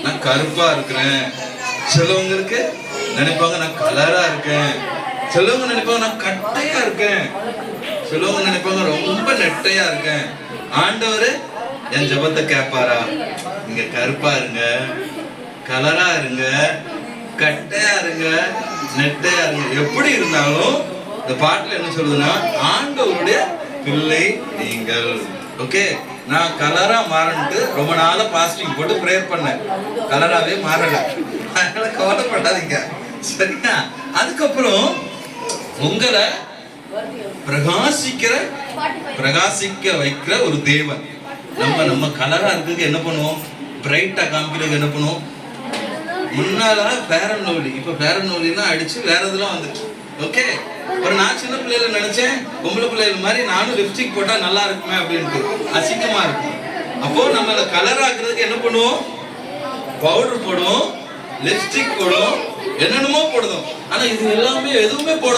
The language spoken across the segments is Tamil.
நான் கருப்பா இருக்கிறேன். சிலவங்களுக்கு நினைப்பாங்க நான் கலரா இருக்கேன். சிலவங்க நினைப்பாங்க நான் கட்டையா இருக்கேன். சிலவங்க நினைப்பாங்க ரொம்ப நெட்டையா இருக்கேன். ஆண்டவர் என் ஜெபத்தை கேட்பாரா? நீங்க கருப்பா இருங்க, கலரா இருங்க, கட்டையா இருங்க, நெட்டையா இருங்க, எப்படி இருந்தாலும் இந்த பாட்டுல என்ன சொல்லுதுன்னா ஆண்டவருடைய பிள்ளை நீங்கள். ஓகே, நான் கலரா மாறன்ட்டு ரொம்ப நாளா பாஸ்டிங் போட்டு ப்ரேயர் பண்ணேன். கலராவே மாறல, அதனால கவலைப்படாதீங்க, சரியா? அதுக்கப்புறம் உங்களை பிரகாசிக்க வைக்கிற ஒரு தேவன். நம்ம கலரா இருக்கிறதுக்கு என்ன பண்ணுவோம்? பிரைட்டா காமிக்கிறதுக்கு என்ன பண்ணுவோம்? முன்னால ஃபேர் அண்ட் லவ்லி, இப்ப ஃபேர் அண்ட் லவ்லிலாம் அடிச்சு வேற இதெல்லாம் வந்துச்சு. ஓகே, ஒரு நான் சின்ன பிள்ளைல நினைச்சேன் பொம்பளை பிள்ளைகள் மாதிரி நானும் லிப்ஸ்டிக் போட்டா நல்லா இருக்குமே அப்படின்ட்டு. அசிங்கமா இருக்கும். அப்போ நம்மள கலர் ஆக்குறதுக்கு என்ன பண்ணுவோம்? பவுடர் போடுவோம், லிப்ஸ்டிக் போடுவோம், என்னென்னமோ போடுவோம். ஆனா இது எல்லாமே எதுவுமே போட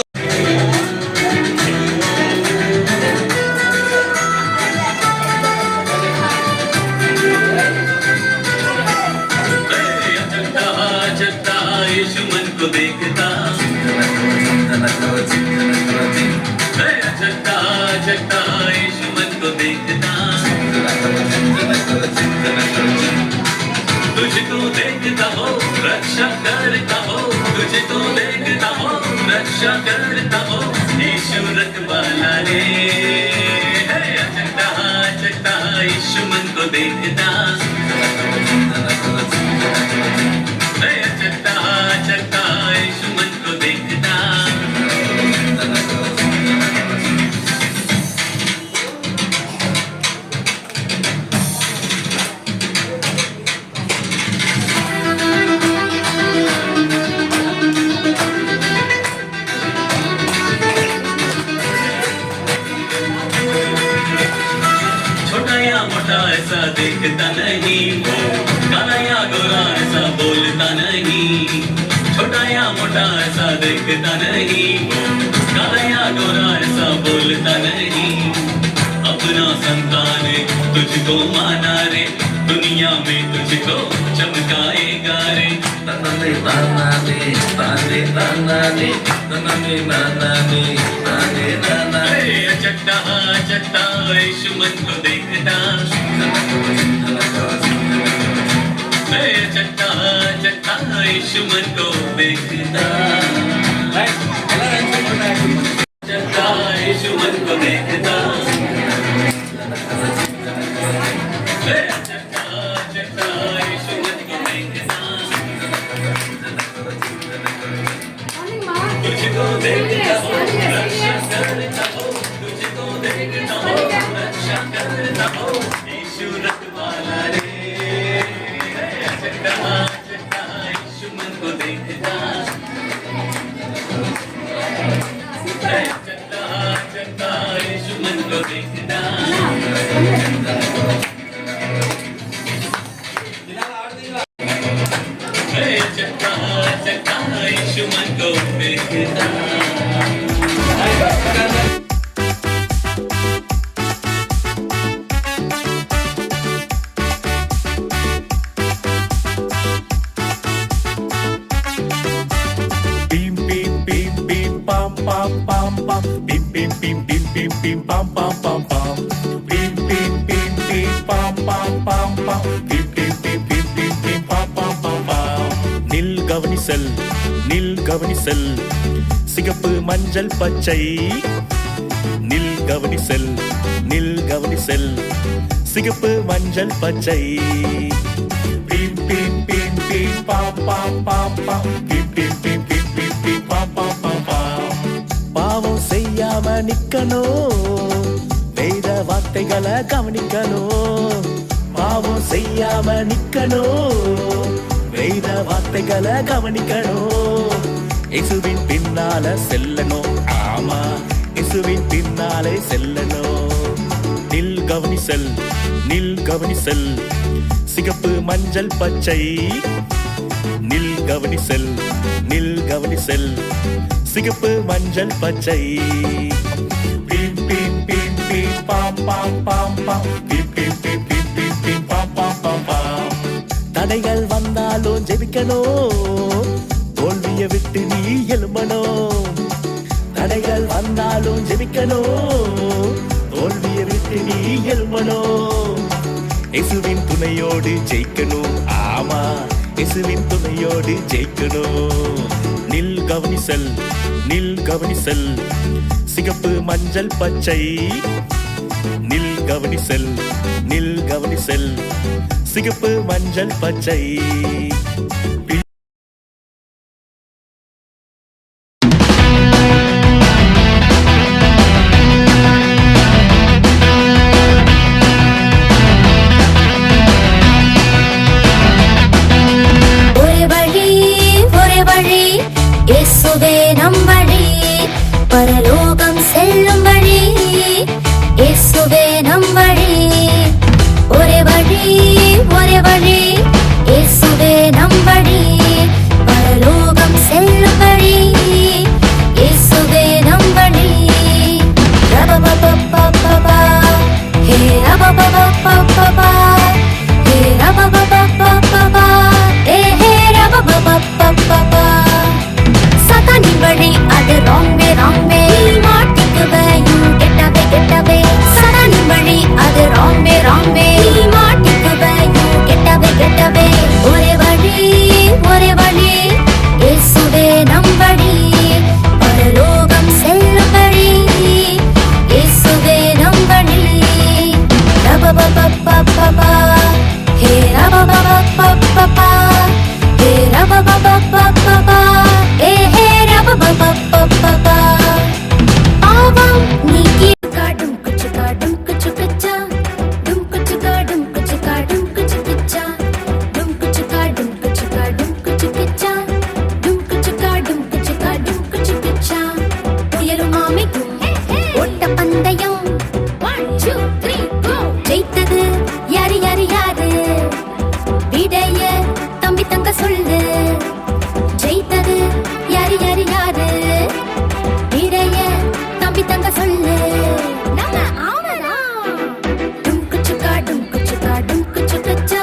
तुझको देखता हो रक्षा करता हो, तुझको देखता हो रक्षा करता हो, यीशु रखवाला रे। चकता यीशु मन को देखता, चकता यीशु मन को देखता। ऐसा देखता नहीं वो, काला या गोरा ऐसा बोलता नहीं। छोटा या मोटा ऐसा देखता नहीं वो, काला या गोरा ऐसा बोलता नहीं। अपना संतान तुझको माना रे, दुनिया में तुझको चमकाएगा रे। तन्ने ताना दे, ताने ताना दे, तन्ने नाना दे, ताने नाना दे। चट्टा चट्टा यीशु मन को देखता, चट्टा चट्टा यीशु मन को देखता, चट्टा यीशु मन को देखता, चट्टा चट्टा यीशु मन को देखता। तुझको देखता हो रक्षा करता हो, तुझको देखता हो रक्षा करता हो, यीशु रखवाला रे। चट्टा चट्टा यीशु मन को देखता, चट्टा चट्टा यीशु मन को देखता। चट्टा चट्टा यीशु मन को देखता। நில் கவனி செல், சிகப்பு மஞ்சள் பச்சை. நில் கவனி செல், நில் கவனி செல், சிகப்பு மஞ்சள் பச்சை. பீம் பீம் பீம் பீம் பாம் பாம் பாம் பாம், பீம் பீம் பீம் பீம் பீம் பீம் பாம் பாம் பாம் பாம். பாவம் செய்யாம நிக்கணும், வேத வார்த்தைகளை கவனிக்கணும். பாவம் செய்யாம நிக்கணும், வேத வார்த்தைகளை கவனிக்கணும். இயேசுவின் பின்னால செல்லணும், ஆமா இயேசுவின் பின்னாலே செல்லணும். நில் கவனி செல், நில் கவனி செல், சிகப்பு மஞ்சள் பச்சை. நில் கவனி செல், நில் கவனி செல், சிகப்பு மஞ்சள் பச்சை. பீம் பீம் பீம் பீம் பாம் பாம் பாம் பாம், பீம் பீம் பீம் பீம் பீம் பீம் பாம் பாம் பாம் பாம். தடைகள் வந்தா ஜெயிக்கணும், தோல்வியை விட்டு நீ எழும்பணும். தடைகள் வந்தாலும் ஜெயிக்கணும், தோல்வியை விட்டு நீ எழும்பணும். இயேசுவின் துணையோடு ஜெயிக்கணும், ஆமா இயேசுவின் துணையோடு ஜெயிக்கணும். நில் கவனி செல், நில் கவனி செல், சிகப்பு மஞ்சள் பச்சை. நில் கவனி செல், நில் கவனி செல், சிகப்பு மஞ்சள் பச்சை. இயேசுவே நம் வழி, பரலோகம் செல்லும் வழி. இயேசுவே நம் வழி, ஒரே வழி, ஒரே வழி. இயேசுவே நம் வழி, பரலோகம் செல்லும் வழி. இயேசுவே நம் வழி. ரபபபபபபா, ஹே ரபபபபபபா, ஹே ரபபபபபபா, ஹே ரபபபபபபா. சதானின் வழி அது ராங் வே, ராங் வே. மாட்டிக்குவே, you get away, get away. சதானின் வழி அது ராங் வே, ராங் வே. மாட்டிக்குவே, you get away, get away. ஒரே வழி, ஒரே வழி. இயேசுவே நம் வழி, பரலோகம் செல்லும் வழி. இயேசுவே நம் வழி. ரபபபபபபா, ஹே ரபபபபபபா, ஹே ரபபபபபபா. பாவம் நீக்கி காடும் குச்சு காடும் குச்சு கச்சா, டும் குச்சு காடும் குச்சு காடும் குச்சு கச்சா, டும் குச்சு காடும் குச்சு காடும் குச்சு கச்சா, டும் குச்சு காடும் குச்சு காடும் குச்சு கச்சா. புயலும் ஆமைக்கும் ஓட்ட பந்தயம் 1 2 3 go. ஜெயித்தது யாரு யாரு யாரு, விடைய தம்பி தங்க சொல்லு. ஜெயித்தது யாரு யாரு யாரு, விடைய தம்பி தங்க சொல்லு. நம்ம ஆவலா. டும் குச்சு காடும் குச்சு காடும் குச்சு கச்சா,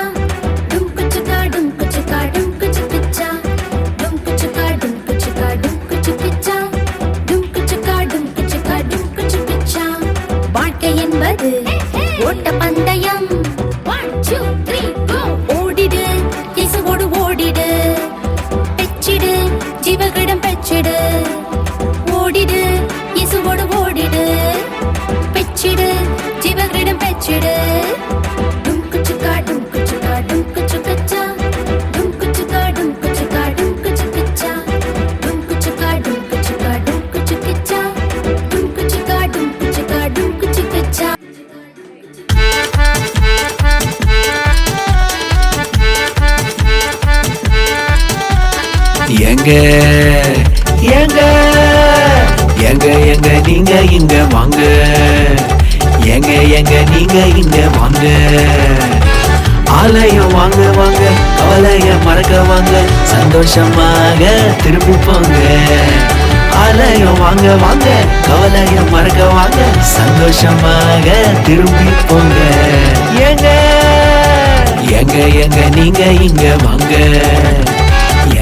டும் குச்சு காடும் குச்சு காடும் குச்சு கச்சா, டும் குச்சு காடும் குச்சு காடும் குச்சு கச்சா, டும் குச்சு காடும் குச்சு காடும் குச்சு கச்சா. வாழ்க்கை என்பது ஓட்ட பந்தயம் 1 2 3 go. ஓடிடு, இயேசுவோடு ஓடிடு, பெற்றிடு, ஜீவகிடம் பெற்றிடு. ஓடிடு, இயேசுவோடு ஓடிடு, பெற்றிடு, ஜீவகிடம் பெற்றிடு. டும் குச்சு காடும் குச்சு காடும் குச்சு கச்சா, டும் குச்சு காடும் குச்சு காடும் குச்சு கச்சா, டும் குச்சு காடும் குச்சு காடும் குச்சு கச்சா, டும் குச்சு காடும் குச்சு காடும் குச்சு கச்சா. எங்க எங்க எங்க எங்க நீங்க இங்க வாங்க, எங்க எங்க நீங்க இங்க வாங்க. ஆலயம் வாங்க வாங்க, கவலைய மறக்க வாங்க, சந்தோஷமாக திரும்பி போங்க. ஆலயம் வாங்க வாங்க, கவலைய மறக்க வாங்க, சந்தோஷமாக திரும்பி போங்க. எங்க எங்க எங்க நீங்க இங்க வாங்க,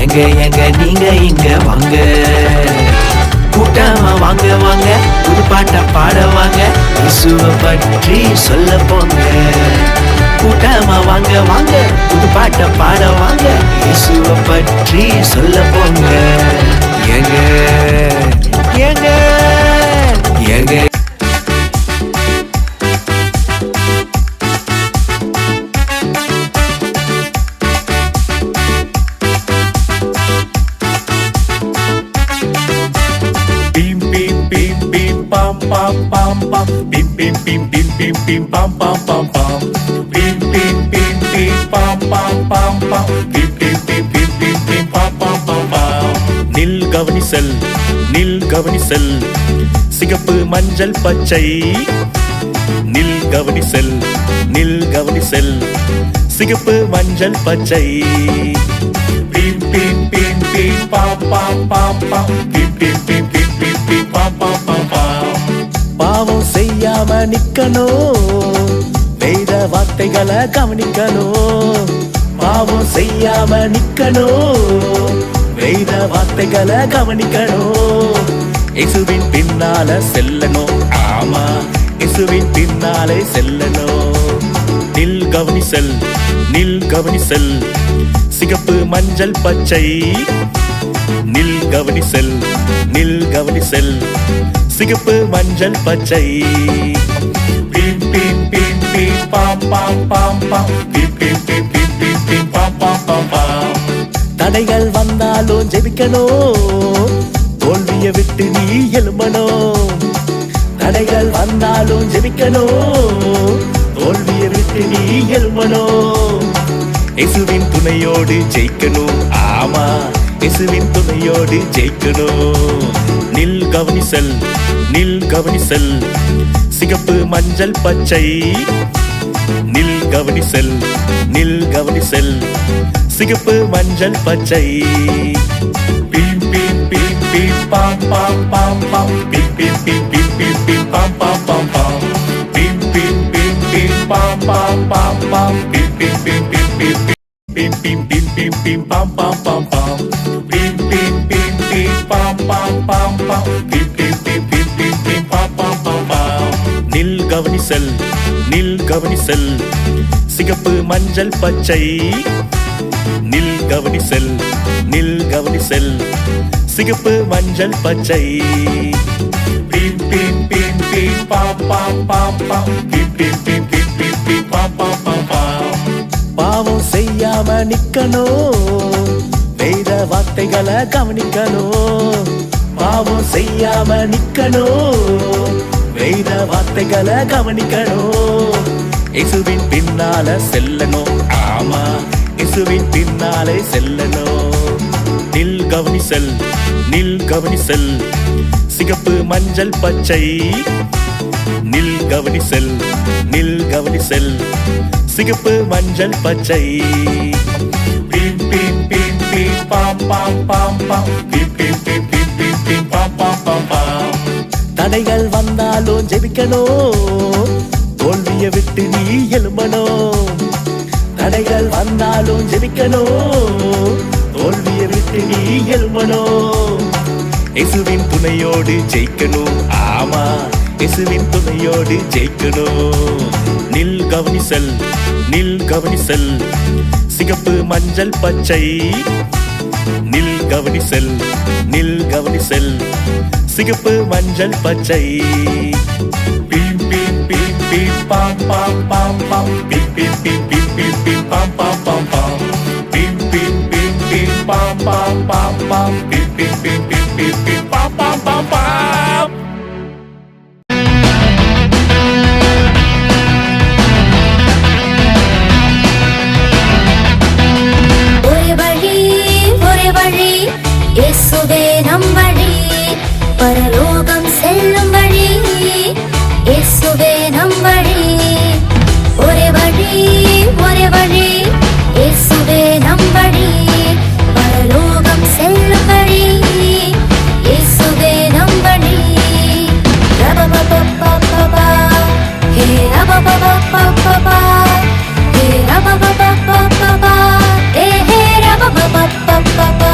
எங்க எங்க நீங்க இங்க வாங்க. கூட்டமா வாங்க வாங்க, புது பாட்ட பாட வாங்க, இயேசுவை பற்றி சொல்ல போங்க. கூட்டமா வாங்க வாங்க, புது பாட்ட பாட வாங்க, இயேசுவை பற்றி சொல்ல போங்க. எங்க எங்க எங்க pam pam pam, pim pim pim pim pim pim pam pam pam pam, pim pim pim pim pam pam pam pam, pim pim pim pim pim pim pam pam pam pam. நில் கவனி செல், நில் கவனி செல், சிகப்பு மஞ்சள் பச்சை. நில் கவனி செல், நில் கவனி செல், சிகப்பு மஞ்சள் பச்சை. பீம் பீம் பீம் பீம் பாம் பாம் பாம் பாம், பீம் பீம் பீம் பீம் பீம் பீம் பாம் பாம் பாம் பாம். பாவம் செய்யாம நிக்கணும், வேத வார்த்தைகளை கவனிக்கணும். பாவம் செய்யாம நிக்கணும், வேத வார்த்தைகளை கவனிக்கணும், இயேசுவின் பின்னால செல்லணும். ஆமா, இயேசுவின் பின்னாலே செல்லணும். நில் கவனி செல், நில் கவனி செல், சிகப்பு மஞ்சள் பச்சை. நில் கவனி செல், நில் கவனி செல், சிகப்பு மஞ்சள் பச்சை. பீம் பீம் பீம் பீம் பாம் பாம் பாம் பாம், பீம் பீம் பீம் பீம் பீம் பீம் பாம் பாம் பாம் பாம். தடைகள் வந்தாலும் ஜெபிக்கணும், தோல்வியை விட்டு நீ எழும்பணும். தடைகள் வந்தாலும் ஜெபிக்கணும், தோல்வியை விட்டு நீ எழும்பணும். இயேசுவின் துணையோடு ஜெயிக்கணும். ஆமா, இயேசுவின் துணையோடு ஜெயிக்கணும். நில் கவனி செல், நில் கவனி செல், சிகப்பு மஞ்சள் பச்சை. நில் கவனி செல், நில் கவனி செல், சிகப்பு மஞ்சள் பச்சை. பீம் பீம் பீம் பீம் பாம் பாம் பாம் பாம், பீம் பீம் பீம் பீம் பீம் பீம் பாம் பாம் பாம் பாம். பீம் பீம் பீம் பீம் பாம் பாம் பாம் பாம், பீம் பீம் பீம் பீம் பீம் பீம் பீம் பீம் பீம் பீம் பாம் பாம் பாம் பாம். பீம் பீம் பீம் பீம் பாம் பாம் பாம் பாம், பீம் பீம் பீம் பீம் பீம் பீம் பாம் பாம் பாம் பாம். நில் கவனி செல், நில் கவனி செல், சிகப்பு மஞ்சள் பச்சை. நில் கவனி செல், நில் கவனி செல், சிகப்பு மஞ்சள் பச்சை. பீம் பீம் பீம் பீம் பாம் பாம் பாம் பாம், பீம் பீம் பீம் பீம் பீம் பீம் பாம் பாம் பாம் பாம். பாவம் செய்யாம நிக்கணும், வேத வார்த்தைகளை கவனிக்கணும். பாவம் செய்யாம நிக்கணும், வேத வார்த்தைகளை கவனிக்கணும். இயேசுவின் பின்னால செல்லணும். ஆமா, இயேசுவின் பின்னாலே செல்லணும். நில் கவனி செல், நில் கவனி செல், சிகப்பு மஞ்சள் பச்சை. நில் கவனி செல், நில் கவனி செல், சிகப்பு மஞ்சள் பச்சை. பீம் பீம் பீம் பீம் பாம் பாம் பாம் பாம், பீம் பீம் பீம் பீம் பீம் பீம் பாம் பாம் பாம் பாம். தடைகள் வந்தாலும் ஜெபிக்கணும், தோல்வியை விட்டு நீ எழும்பணும். தடைகள் வந்தாலும் ஜெபிக்கணும், தோல்வியை விட்டு நீ எழும்பணும். இயேசுவின் துணையோடு ஜெயிக்கணும். ஆமா, இயேசுவின் துணையோடு ஜெயிக்கணும். நில் கவனி செல், நில் கவனி செல், சிகப்பு மஞ்சள் பச்சை. நில் கவனி செல், நில் கவனி செல், சிகப்பு மஞ்சள் பச்சை. பீம் பீம் பீம் பீம் பாம் பாம் பாம் பாம், பீம் பீம் பீம் பீம் பீம் பீம் பாம் பாம் பாம் பாம். பீம் பீம் பீம் பீம் பாம் பாம் பாம் பாம், பீம் பீம் பீம் பீம் பீம் பீம் பாம் பாம் பாம் பாம். இயேசுவே நம் வழி, பரலோகம் செல்லும் வழி. இயேசுவே நம் வழி, ஒரே வழி, ஒரே வழி. இயேசுவே நம் வழி, பரலோகம் செல்லும் வழி. இயேசுவே நம் வழி. ரபபபபபபா, ஹே ரபபபபபபா, ஹே ரபபபபபபா, ஹே ஹே ரபபபபபபா.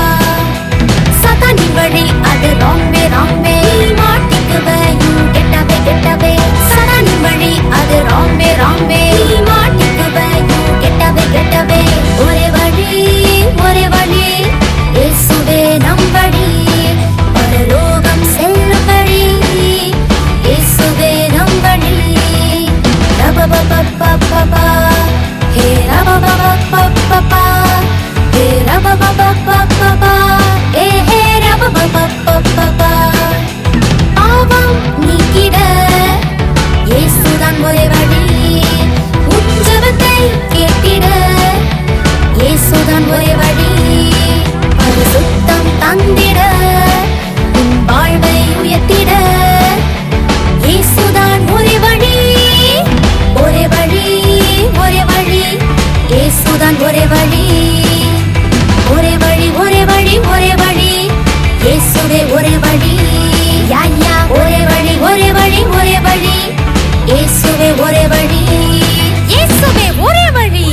சத்தானின் வழி அது ராங்வே ராங்வே, மாட்டிக்குவே யூ கெட்டவே கெட்டவே. சத்தானின் வழி அது ராங்வே ராங்வே, மாட்டிக்குவே யூ கெட்டவே கெட்டவே. ஒரே வழி, ஒரே வழி. இயேசுவே நம் வழி, பரலோகம் செல்லும் வழி. இயேசுவே நம் வழி. ரபபபபபபா, ஹே ரபபபபபபா, ஹே ரபபபபபபா, ஹே ஹே ரபபபபபபா. பாவம் நீக்கிட இயேசுதான் ஒரே வழி. உன் ஜெபத்தை கேட்டிட இயேசுதான் ஒரே வழி. பரிசுத்தம் தந்திட, உன் வாழ்வை உயர்த்திட இயேசுதான் ஒரே வழி. ஒரே வழி, ஒரே வழி. இயேசுதான் ஒரே வழி. ஒரே வழி, ஒரே வழி, ஒரே வழி. இயேசுவே ஒரே வழி. யா யா, ஒரே வழி, ஒரே வழி, ஒரே வழி. இயேசுவே ஒரே வழி. இயேசுவே ஒரே வழி.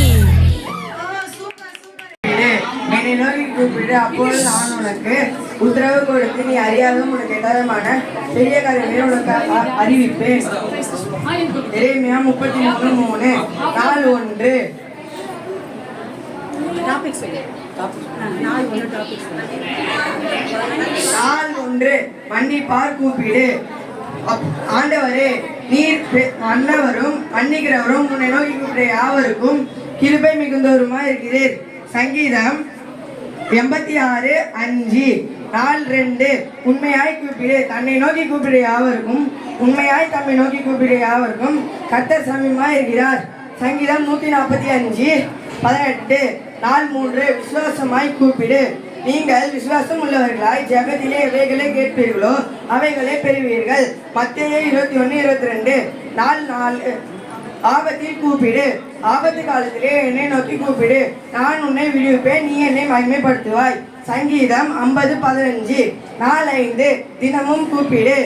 உனக்கு உத்தரவு கொடுத்து நீ அறியாத உனக்கு எதாதமான பெரிய காரியங்களை உனக்கு அறிவிப்பேன். எரேமியா 33:3 நாள் 1. நாள் 1 மன்னிப்பார் கூப்பிடு. ஆண்டவரே நீர் மன்னவரும் மன்னிக்கிறவரும் உன்னை நோக்கி கூப்பிட யாவருக்கும் கிருபை மிகுந்தவருமா இருக்கிறீர். சங்கீதம் 86:5 நாள் 2 உண்மையாய் கூப்பிடு. தன்னை நோக்கி கூப்பிட யாவருக்கும் உண்மையாய் தம்மை நோக்கி கூப்பிட யாவருக்கும் கர்த்தர் சமீபமாய் இருக்கிறார். சங்கீதம் 145:18 நாள் 3 விசுவாசமாய் கூப்பிடு. நீங்கள் விசுவாசம் உள்ளவர்களாய் ஜெபத்திலே எவைகளை கேட்பீர்களோ அவைகளை பெறுவீர்கள். மத்தேயு 21:22 நாள் 4 ஆபத்தில் கூப்பிடு. ஆபத்து காலத்திலே என்னை நோக்கி கூப்பிடு. நான் உன்னை விடுவிப்பேன், நீ என்னை மகிமைப்படுத்துவாய். சங்கீதம் 50:15 நாள் 5 தினமும் கூப்பிடு.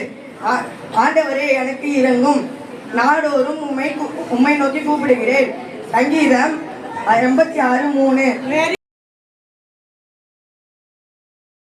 ஆண்டவரே எனக்கு இரங்கும், நாடோறும் உம்மை நோக்கி கூப்பிடுகிறேன். சங்கீதம் 86:3